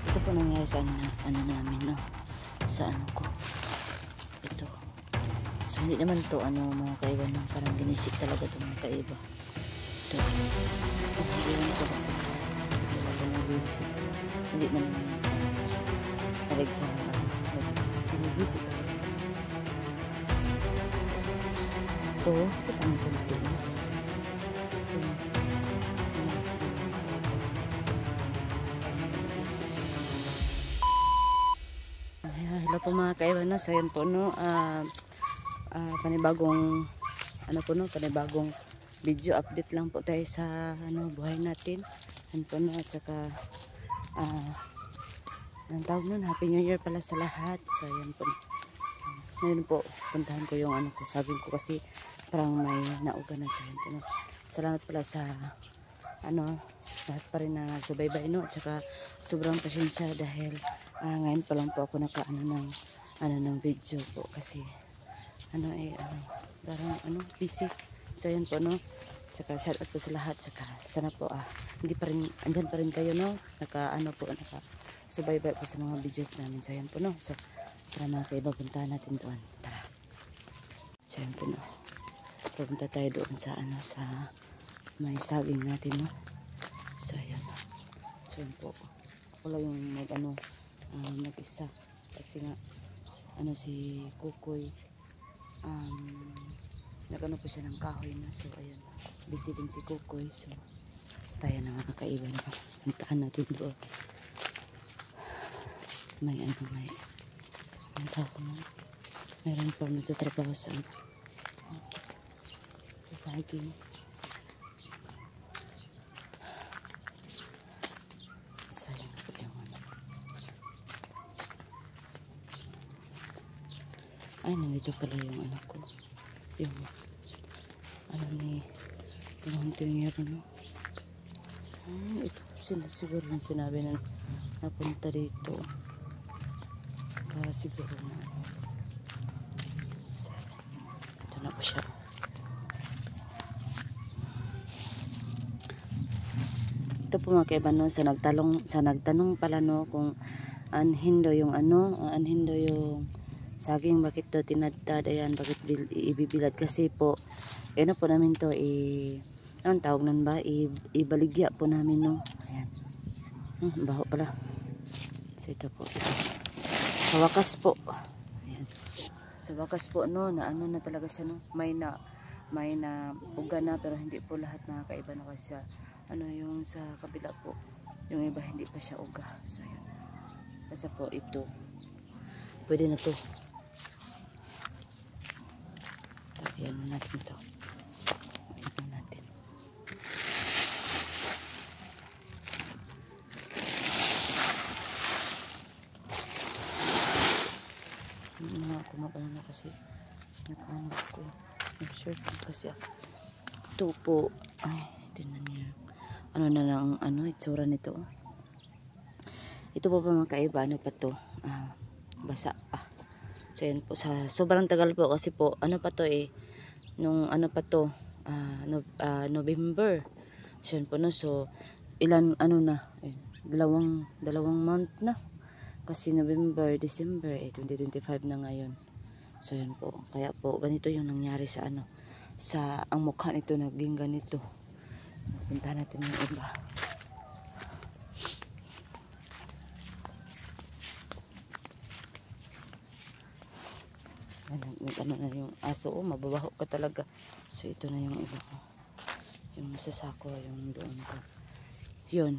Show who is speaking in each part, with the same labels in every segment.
Speaker 1: Ito po nangyari sa ano namin, no? Sa ano ko. Ito. So, hindi naman to mga kaiba, no? Parang ginisik talaga ito mga kaiba. Ito. Hindi naman ito. Talaga nagisik. Hindi naman naligsa naman. Nagisik talaga. Ito. Ito ang kunti. So, hello po mga kaiba, no? So yun po, no, panibagong panibagong video update lang po tayo sa buhay natin. Yan po, no, at saka ang tawag nun, Happy New Year pala sa lahat. So yan po, ngayon po puntahan ko yung saging ko kasi parang may nauga na siya. Yan po, no? Salamat pala sa lahat pa rin na subaybay, no, at saka sobrang pasensya dahil ngayon pa lang po ako ng video po kasi parang busy. So yan po, no, saka shout out po sa lahat, saka sana po hindi pa rin andyan pa rin kayo, no, naka subaybay po sa mga videos namin. So yan po, no, so tara mga kaiba, puntahan natin doon, tara. So yan po, no, pupunta tayo doon sa sa may saging natin, no. So yan, so yan po, ako lang yung mag-isa kasi nga si Kukoy nagano po siya ng kahoy na. So ayan, busy din si Kukoy. So tayo na mga kaiba, na puntahan natin doon. May ang tawag mo, meron pa nagtatrabaho sa saging. Ay, nandito pala yung anak ko. Yung ni Tingero, no? Ito siguro yung sinabi na napunta dito. Siguro na ito na po siya. Ito po mga kaiba, no, sa nagtanong pala, no, kung anhindo yung saging, bakit to tinadtad, ayan, bakit ibibilad, kasi po po namin to anong tawag nun ba, ibaligya po namin, no. Ayan, baho pala. So ito po, sa wakas po, ayan, sa wakas po, no, na na talaga siya, no, may na uga na, pero hindi po lahat nakakaiba, no, kasi yung sa kabila po, yung iba hindi pa siya uga. So ayan, kasi po ito pwede na to. Ayan na natin ito. Ayan natin. Kumapala na kasi nakahanap ko. Nag-shirt kasi ako. Ito po. Ay, tingnan niyo. Na lang itsura nito. Ito po pa mga kaiba, pa to. Basa pa. So yan po, sa sobrang tagal po kasi po pa to nung pa to November. So yan po, no, so ilan na dalawang month na kasi November, December 2025 na ngayon. So yan po, kaya po ganito yung nangyari sa sa ang mukha nito, naging ganito. Punta natin yung iba. Na yung aso, mababaho ka talaga. So ito na yung iba, yung masasako, yung doon ko. Yun,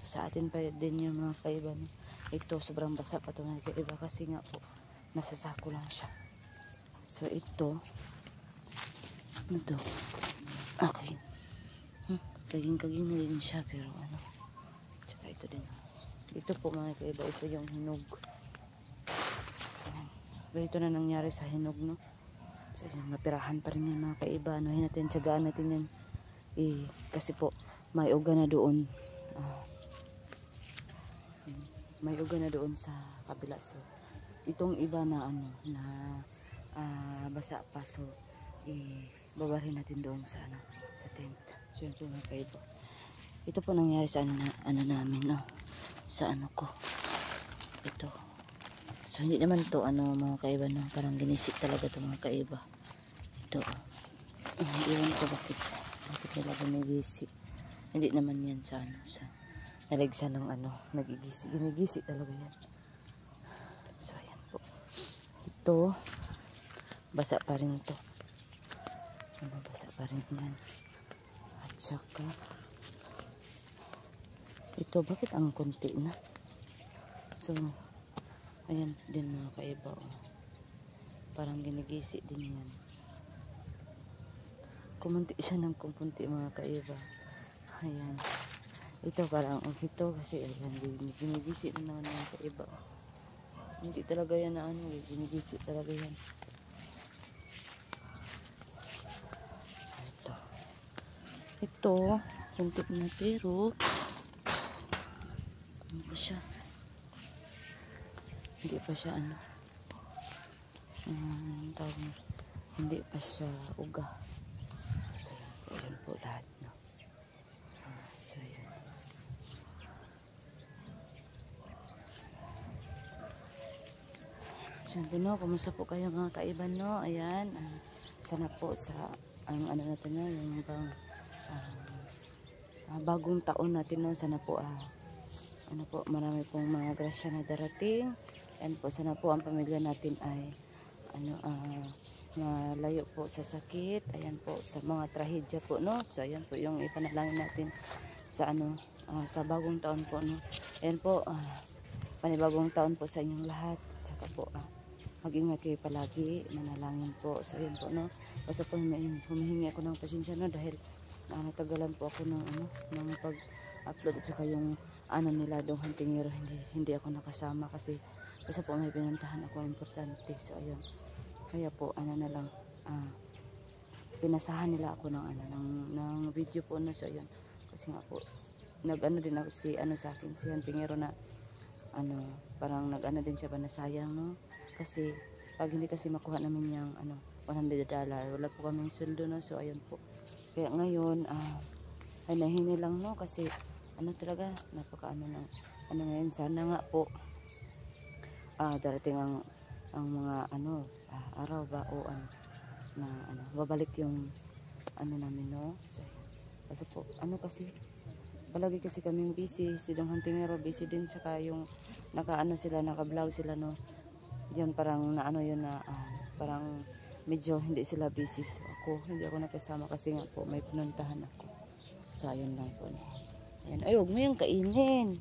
Speaker 1: sa atin pa din yung mga kaiba, no? Ito sobrang basa pa ito mga kaiba kasi nga po nasasako lang siya. So ito okay, kaging na din siya, pero tsaka ito din. Ito po mga kaiba, ito yung hinog. Pero ito na nangyari sa hinog, no. So mapirahan pa rin yung mga kaiba. Tiyagaan natin yan kasi po may uga na doon. May uga na doon sa kabila. So itong iba na basa pa, so babarin natin doon sa sa tent. So yun po mga kaiba. Ito po nangyari sa namin, no. sa ano ko. Ito. So hindi naman to ano mga kaiba no, parang ginisik talaga to mga kaiba. Ito. Iwan ko bakit nila ginigisik. Hindi naman yan sa ano, sa naligsa ng ano, ginigisik talaga yan. So ayan po. Ito basa pa rin to. Basa pa rin yan. At saka ito, bakit ang konti na? So, ayan din mga kaiba. Oh. Parang ginigisi din yan. Kumunti siya ng kumunti mga kaiba. Ayan. Ito parang ito kasi ayan, ginigisi din naman mga kaiba. Hindi talaga yan na ano, ginigisi talaga yan. Ito, kunti na pero hindi pa siya ano hindi pa siya uga. So yan po lahat no. So yan. So no, kumusta po kayo mga kaiban no? Ayan, sana po sa ang ano natin no, yung bang bagong taon natin no, sana po ano po, marami pong mga grasya na darating. And po sana po ang pamilya natin ay ano malayo po sa sakit. Ayan po sa mga trahedya po no. So ayan po yung ipanalangin natin sa ano sa bagong taon po no. Ayan po panibagong taon po sa inyong lahat. Saka po mag-ingat kayo palagi, manalangin po. So ayan po no. Basta po humihingi ako ng pasensya no dahil natagalan po ako ng ano ng pag-upload at saka yung ano nila dong Hantingero, hindi ako nakasama kasi po may pinuntahan ako importante. So ayun, kaya po ano na lang pinasahan nila ako ng ano ng video po no. So ayun, kasi nga po nag-ano din ako si ano sa akin si Hantingero na ano parang nag-ano din siya ba na sayang no, kasi pag hindi kasi makuha namin yung ano $100 wala po kaming sweldo no. So ayun po, kaya ngayon ay nahingi lang no kasi ano talaga napakaano ng ano ngayon. Sana nga po darating ang mga ano araw ba o na ano babalik yung ano namin no. So, kasi po ano kasi palagi kasi kaming busy, si Dong Hantingero busy din, saka yung naka-ano sila, naka-vlog sila no. Yan parang na ano yun na parang medyo hindi sila busy. So, hindi ako nakasama kasi nga po may pinuntahan ako. So ayun lang po. Ayan. Ay, huwag mo yung kainin.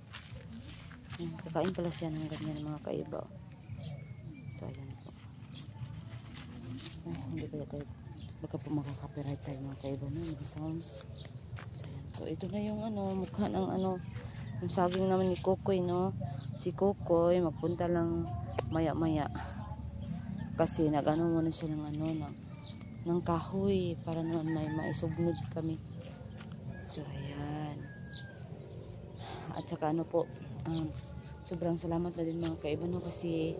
Speaker 1: Ayan, kakain pala siya ng ganyan mga kaiba. So ayan po. Ay, hindi kaya tayo baka po makaka-copyright tayo mga kaiba no, mga sounds. So ayan po. Ito na yung ano mukha ng ano yung saging naman ni Kokoy no. Si Kokoy magpunta lang maya maya kasi nag-ano muna siya ng ano ng kahoy para naman may maisugnod kami. So ayan. At saka ano po sobrang salamat na din mga kaiba no, kasi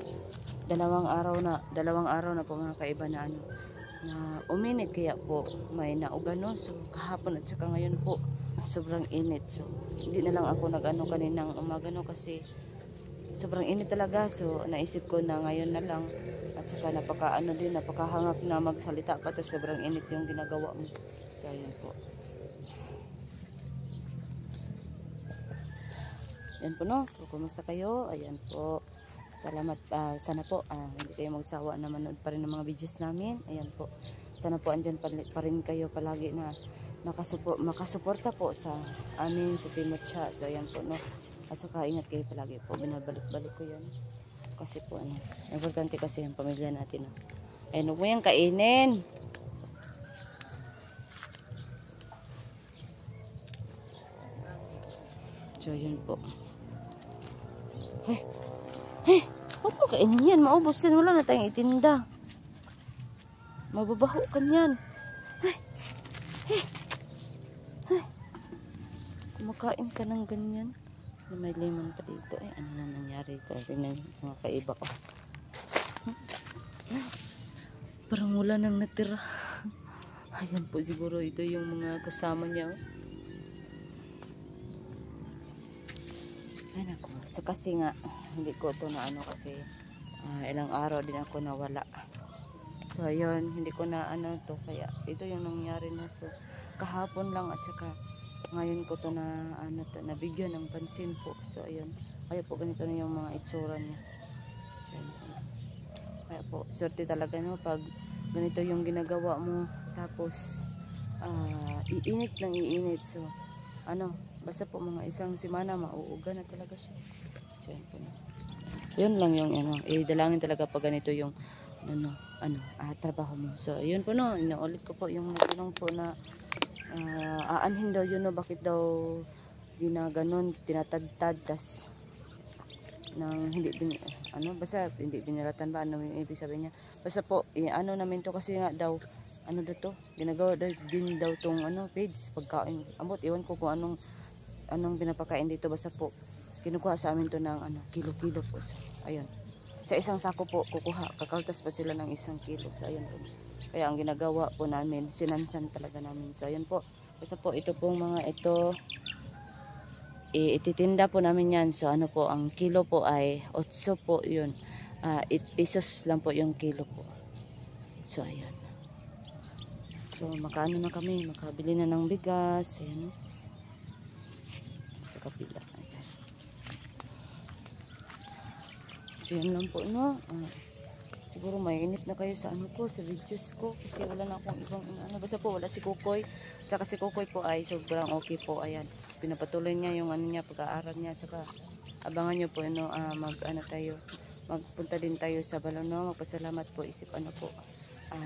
Speaker 1: dalawang araw na po mga kaiba na ano na uminit, kaya po may naugan no. So kahapon at saka ngayon po sobrang init. So hindi na lang ako nag-ano kaninang umaga no kasi sobrang init talaga. So naisip ko na ngayon na lang, at saka napakahangak na magsalita pa tapos sobrang init yung ginagawa mo. So ayun po. Yan po no. So kumusta kayo? Ayan po. Salamat. Sana po hindi kayo magsawa na manood pa rin ng mga videos namin. Ayan po. Sana po andyan pa rin kayo palagi na makasuporta po sa amin sa Team Matcha. So ayan po no. At saka ingat kayo palagi po. Binabalik-balik ko yan. Kasi po ano, importante kasi ang pamilya natin no. Ayun, huwag mo yung kainin. So yun po. Huwag mo kainin yan. Maubos yan. Wala na tayong itinda. Mababaho ka yan. Kumakain ka ng ganyan. May lemon pa dito. Ano na nangyari ito? Tingnan mga kaiba ko. Parang wala nang natira. Ayan po siguro ito yung mga kasama niya. Ay nako. So kasi nga hindi ko to na ano kasi ilang araw din ako nawala. So ayun, hindi ko na ano to kaya ito yung nangyari na so kahapon lang at saka ngayon ko to na ano to, nabigyan ng pansin po. So ayun, kaya po ganito na yung mga itsura niya. Ayun. Kaya po, swerte talaga no pag ganito yung ginagawa mo tapos iinit ng iinit. So ano, basta po mga isang semana mauuga na talaga siya. So ayun po na. Yun lang yung ano, dalangin talaga pag ganito yung trabaho mo. So ayun po no, inaulit ko po yung nagtanong po na aanhin daw yun no, bakit daw ginaganon, tinatagtad tas nang hindi basta hindi binilatan ba ano yung ibig sabihin niya. Basta po ano namin to kasi nga daw ano daw to, ginagawa daw din daw tong ano page pagkain. Ambot iwan ko kung anong pinapakain dito, basta po kinukuha sa amin to ng ano kilo-kilo po. So ayun. Sa isang sako po kukuha, kakaltas pa sila ng 1 kilo. So ayun po. Kaya ang ginagawa po namin, sinansan talaga namin. So ayun po. Basta po ito pong mga ito ititinda po namin yan. So ano po, ang kilo po ay 8 po yun. 8 pesos lang po yung kilo po. So ayun. So makaano na kami, makabili na ng bigas. Ayan. Sa kapila. Ayan. So yun lang po no. Siguro may init na kayo sa ano ko, sa videos ko. Kasi wala na akong ibang ano. Basta po wala si Kukoy. Tsaka si Kukoy po ay sobrang okay po. Ayan. Pinapatuloy niya yung ano niya, pag-aaral niya. Saka abangan niyo po magpunta din tayo sa Balano. Magpasalamat po, isip ano po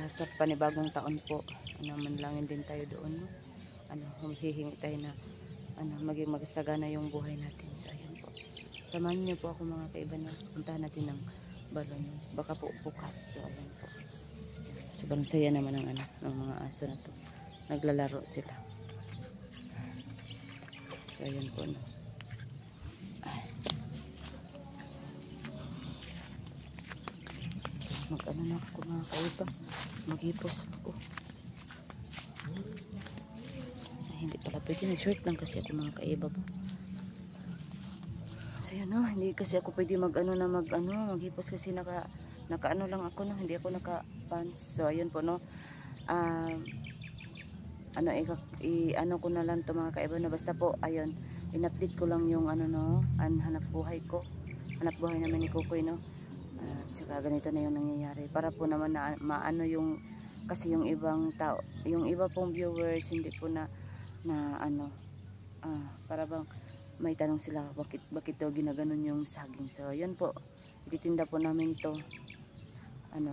Speaker 1: sa panibagong taon po. Manlangin din tayo doon. Humihingi tayo na maging magsagana yung buhay natin. So ayan po. Samahan niyo po ako mga kaiba na puntahan natin ng Balano. Baka po bukas. So ayan po. Sobrang saya naman ng ng mga aso na to. Naglalaro sila. So ayan po no. Mag-ano na ako mga kaiba. Maghipos ako. Hindi pala pwede. Nag-short lang kasi ako mga kaiba po. So yun no. Hindi kasi ako pwede maghipos kasi naka-ano lang ako no. Hindi ako naka-pants. So ayun po no. Ano ko na lang to mga kaiba na basta po ayun. In-update ko lang yung hanap buhay ko. Hanap buhay namin ni Kukoy no. Tsaka ganito na yung nangyayari para po naman na maano yung kasi yung ibang tao, yung iba pong viewers hindi po para bang may tanong sila bakit daw ginaganon yung saging. So yun po, ititinda po namin to 8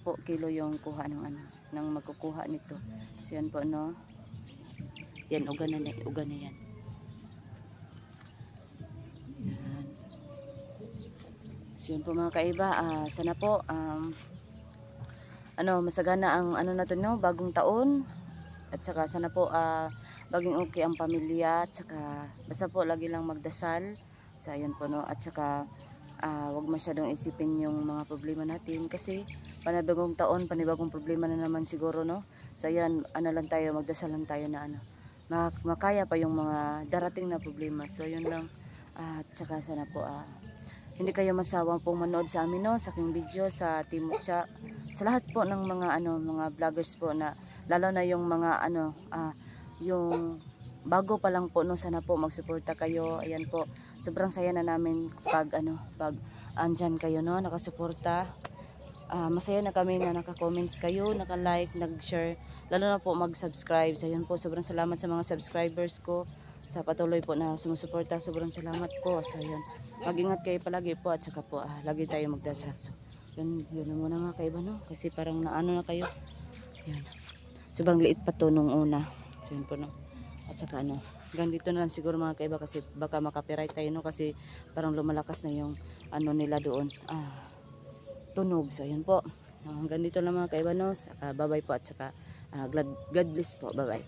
Speaker 1: po kilo yung kuha ng magkukuha nito. So yan po no, yan uga na yan. So yun po mga kaiba, sana po masagana ang na to no, bagong taon. At saka sana po baging okay ang pamilya. At saka basta po lagi lang magdasal. So ayun po no. At saka wag masyadong isipin yung mga problema natin. Kasi panibagong taon, panibagong problema na naman siguro no. So ayan, lang tayo, magdasal lang tayo na makaya pa yung mga darating na problema. So yun lang. At saka sana po hindi kayo masawang pong manood sa amin no, sa aking video, sa Team Mucha, sa lahat po ng mga mga vloggers po na lalo na yung mga yung bago pa lang po no, sana po magsuporta kayo. Ayan po, sobrang saya na namin pag andyan kayo no, nakasuporta. Masaya na kami na naka-comments kayo, naka-like, nag-share, lalo na po mag-subscribe. So yun po, sobrang salamat sa mga subscribers ko sa patuloy po na sumusuporta. Sobrang salamat po. So yun, mag-ingat kayo palagi po at saka po lagi tayo magdasal. So yun muna mga kaiba no, kasi parang na kayo. Yun, sobrang liit pa to nung una. So yun po no. At saka hanggang dito na lang siguro mga kaiba kasi baka makapiright tayo no, kasi parang lumalakas na yung nila doon, tunog. So yun po, hanggang dito lang mga kaiba no. Bye bye po at saka God bless po. Bye bye.